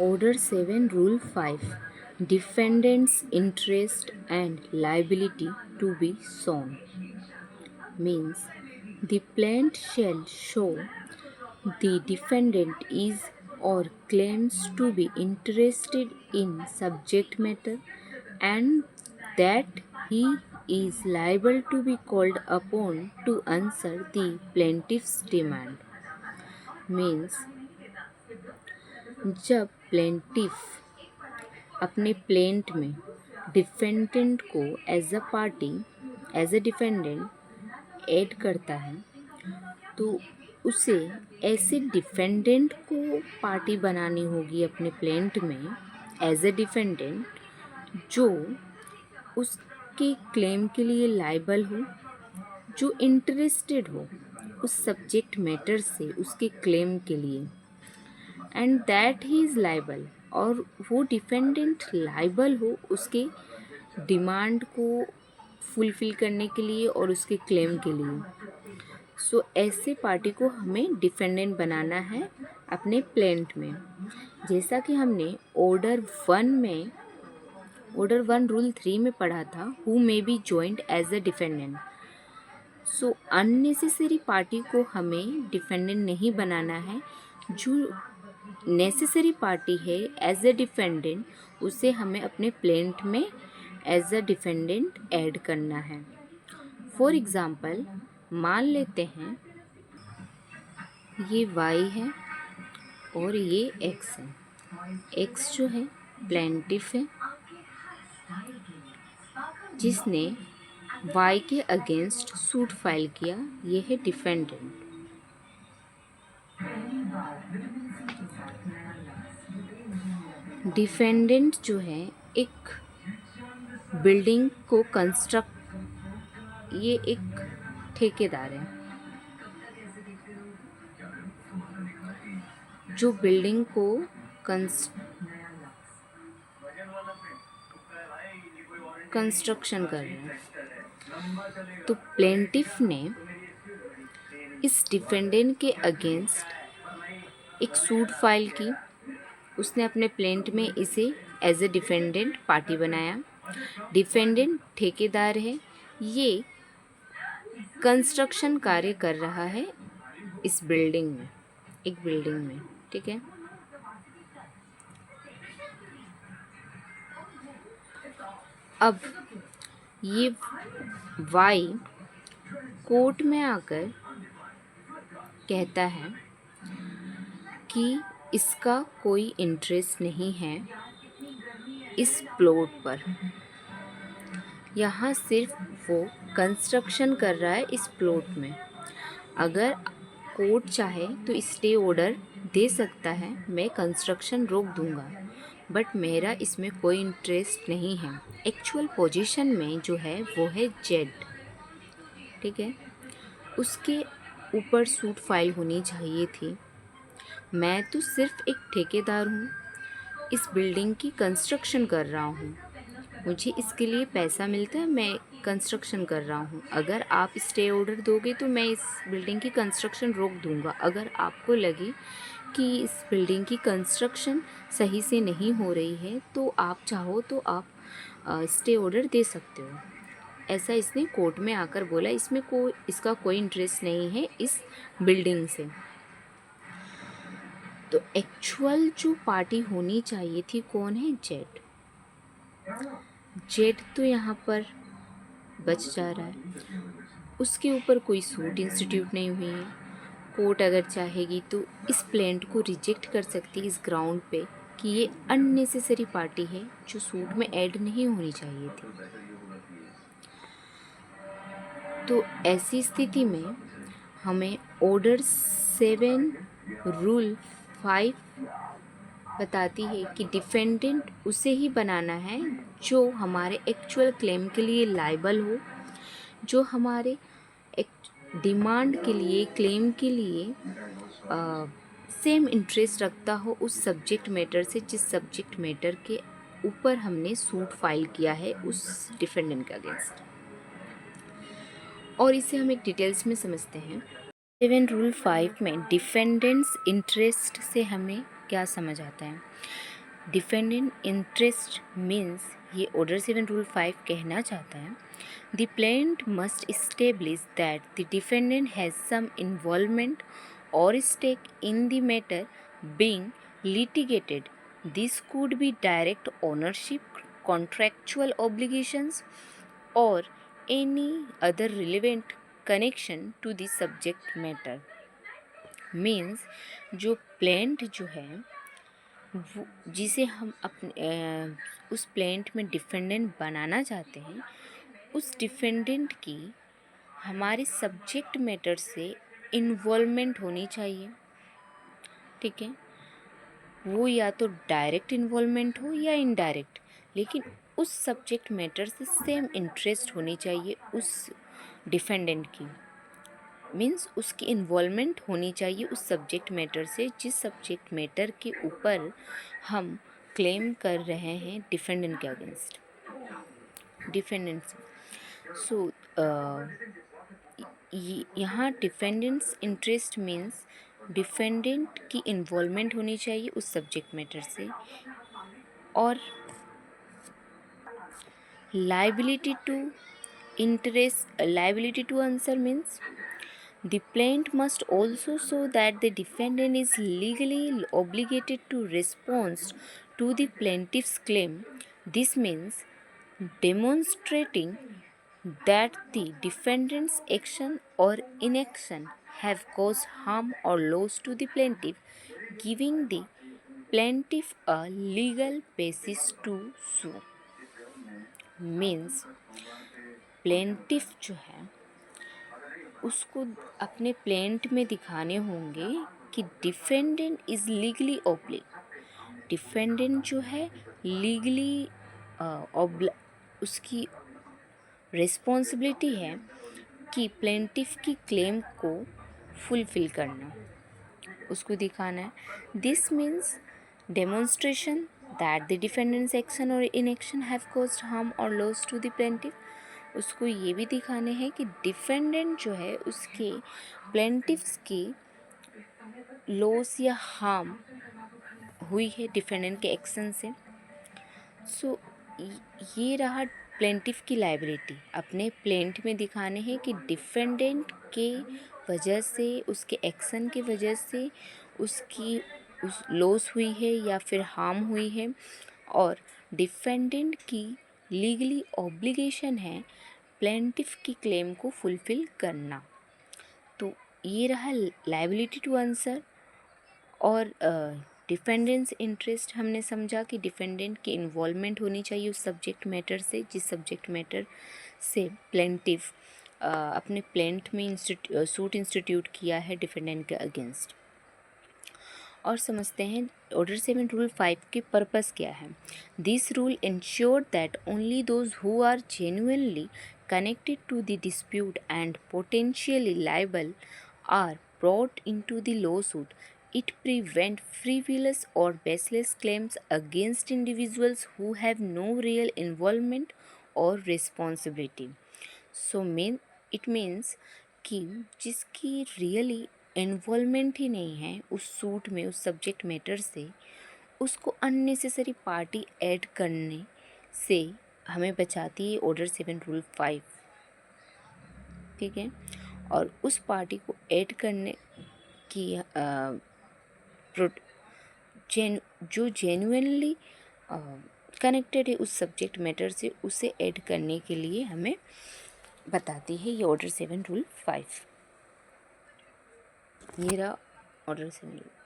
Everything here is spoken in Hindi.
Order 7 Rule 5 Defendant's interest and liability to be shown means the plaintiff shall show the defendant is or claims to be interested in subject matter and that he is liable to be called upon to answer the plaintiff's demand means जब प्लेंटिफ अपने प्लेंट में डिफेंडेंट को as a party as a defendant add करता है तो उसे ऐसे डिफेंडेंट को पार्टी बनानी होगी अपने प्लेंट में एज अ डिफेंडेंट जो उसके क्लेम के लिए लायबल हो, जो इंटरेस्टेड हो उस सब्जेक्ट मैटर से उसके क्लेम के लिए and that he is liable और वो डिफेंडेंट लाइबल हो उसके डिमांड को फुलफ़िल करने के लिए और उसके क्लेम के लिए। सो ऐसे पार्टी को हमें डिफेंडेंट बनाना है अपने प्लेंट में। जैसा कि हमने ऑर्डर 1 रूल 3 में पढ़ा था, who may be joint as a defendant. So unnecessary party को हमें डिफेंडेंट नहीं बनाना है, जो नेसेसरी पार्टी है एज अ डिफेंडेंट उसे हमें अपने प्लेंट में एज अ डिफेंडेंट ऐड करना है। फॉर एग्ज़ाम्पल मान लेते हैं ये y है और ये x है। x जो है प्लेंटिफ है जिसने y के अगेंस्ट सूट फाइल किया, ये है डिफेंडेंट। डिफेंडेंट जो है एक बिल्डिंग को ये एक ठेकेदार है जो बिल्डिंग को कंस्ट्रक्शन कर रहे हैं। तो प्लेंटिफ ने इस डिफेंडेंट के अगेंस्ट एक सूट फाइल की, उसने अपने प्लेंट में इसे एज ए डिफेंडेंट पार्टी बनाया। डिफेंडेंट ठेकेदार है, ये कंस्ट्रक्शन कार्य कर रहा है इस बिल्डिंग में, एक बिल्डिंग में, ठीक है। अब ये वाई कोर्ट में आकर कहता है कि इसका कोई इंटरेस्ट नहीं है इस प्लॉट पर, यहाँ सिर्फ वो कंस्ट्रक्शन कर रहा है इस प्लॉट में। अगर कोर्ट चाहे तो स्टे ऑर्डर दे सकता है, मैं कंस्ट्रक्शन रोक दूंगा, बट मेरा इसमें कोई इंटरेस्ट नहीं है। एक्चुअल पोजीशन में जो है वो है जेड, ठीक है। उसके ऊपर सूट फाइल होनी चाहिए थी। मैं तो सिर्फ एक ठेकेदार हूँ, इस बिल्डिंग की कंस्ट्रक्शन कर रहा हूँ, मुझे इसके लिए पैसा मिलता है, मैं कंस्ट्रक्शन कर रहा हूँ। अगर आप स्टे ऑर्डर दोगे तो मैं इस बिल्डिंग की कंस्ट्रक्शन रोक दूँगा। अगर आपको लगे कि इस बिल्डिंग की कंस्ट्रक्शन सही से नहीं हो रही है तो आप चाहो तो आप स्टे ऑर्डर दे सकते हो। ऐसा इसने कोर्ट में आकर बोला, इसमें इसका कोई इंटरेस्ट नहीं है इस बिल्डिंग से। तो एक्चुअल जो पार्टी होनी चाहिए थी कौन है? जेड। जेड तो यहाँ पर बच जा रहा है, उसके ऊपर कोई सूट इंस्टीट्यूट नहीं हुई है। कोर्ट अगर चाहेगी तो इस प्लेंट को रिजेक्ट कर सकती है इस ग्राउंड पे कि ये अननेसेसरी पार्टी है जो सूट में ऐड नहीं होनी चाहिए थी। तो ऐसी स्थिति में हमें ऑर्डर 7 रूल 5 बताती है कि डिफेंडेंट उसे ही बनाना है जो हमारे एक्चुअल क्लेम के लिए लायबल हो, जो हमारे डिमांड के लिए, क्लेम के लिए सेम इंटरेस्ट रखता हो उस सब्जेक्ट मैटर से जिस सब्जेक्ट मैटर के ऊपर हमने सूट फाइल किया है उस डिफेंडेंट के अगेंस्ट। और इसे हम एक डिटेल्स में समझते हैं। 7 रूल 5 में डिफेंडेंट्स इंटरेस्ट से हमें क्या समझ आता है? डिफेंडेंट इंटरेस्ट मीन्स ये ऑर्डर 7 रूल 5 कहना चाहता है the plaint must establish that the defendant has some involvement और stake in the matter being litigated. This could be direct ownership, contractual obligations, or any other relevant connection to the subject matter. Means जो प्लेंट जो है वो जिसे हम अपने उस प्लेंट में डिफेंडेंट बनाना चाहते हैं, उस डिफेंडेंट की हमारे सब्जेक्ट मैटर से इन्वॉल्वमेंट होनी चाहिए। ठीक है, वो या तो डायरेक्ट इन्वॉल्वमेंट हो या इनडायरेक्ट, लेकिन उस सब्जेक्ट मैटर से सेम इंटरेस्ट होनी चाहिए उस डिफेंडेंट की। मीन्स उसकी इन्वॉल्वमेंट होनी चाहिए उस सब्जेक्ट मैटर से जिस सब्जेक्ट मैटर के ऊपर हम क्लेम कर रहे हैं डिफेंडेंट के अगेंस्ट। डिफेंडेंट सो यहाँ डिफेंडेंट्स इंटरेस्ट मीन्स डिफेंडेंट की इन्वॉल्वमेंट होनी चाहिए उस सब्जेक्ट मैटर से, और liability to answer means the plaintiff must also show that the defendant is legally obligated to respond to the plaintiff's claim. This means demonstrating that the defendant's action or inaction have caused harm or loss to the plaintiff, giving the plaintiff a legal basis to sue. Means plaintiff जो है उसको अपने प्लेंट में दिखाने होंगे कि defendant is legally oblique. Defendant जो है लीगली उसकी रिस्पॉन्सिबिलिटी है कि प्लेंटिफ की क्लेम को फुलफिल करना, उसको दिखाना है। This means demonstration that the defendant's action or inaction have caused harm or loss to the plaintiff। उसको ये भी दिखाने हैं कि डिफेंडेंट जो है उसके प्लेंटिफ्स की लॉस या हार्म हुई है डिफेंडेंट के एक्शन से। सो ये रहा प्लेंटिफ की लाइबिलिटी, अपने प्लेंट में दिखाने हैं कि डिफेंडेंट के वजह से, उसके एक्शन के वजह से उसकी उस लॉस हुई है या फिर हार्म हुई है, और डिफेंडेंट की लीगली ऑब्लिगेशन है प्लेंटिफ की क्लेम को फुलफिल करना। तो ये रहा लायबिलिटी टू आंसर। और डिफेंडेंट्स इंटरेस्ट हमने समझा कि डिफेंडेंट की इन्वॉल्वमेंट होनी चाहिए उस सब्जेक्ट मैटर से जिस सब्जेक्ट मैटर से प्लेंटिफ अपने प्लेंट में सूट इंस्टीट्यूट किया है डिफेंडेंट के अगेंस्ट। और समझते हैं ऑर्डर 7 रूल 5 के पर्पस क्या है। This rule ensure that only those who are genuinely connected to the dispute and potentially liable are brought into the lawsuit. It prevents frivolous or baseless claims against individuals who have no real involvement or responsibility. So it means कि जिसकी रियली इन्वॉल्वमेंट ही नहीं है उस सूट में, उस सब्जेक्ट मैटर से, उसको अननेसेसरी पार्टी ऐड करने से हमें बचाती है ऑर्डर 7 रूल 5। ठीक है, और उस पार्टी को ऐड करने की जो जेन्युइनली कनेक्टेड है उस सब्जेक्ट मैटर से, उसे ऐड करने के लिए हमें बताती है ये ऑर्डर 7 रूल 5। ये रहा ऑर्डर 7 रूल।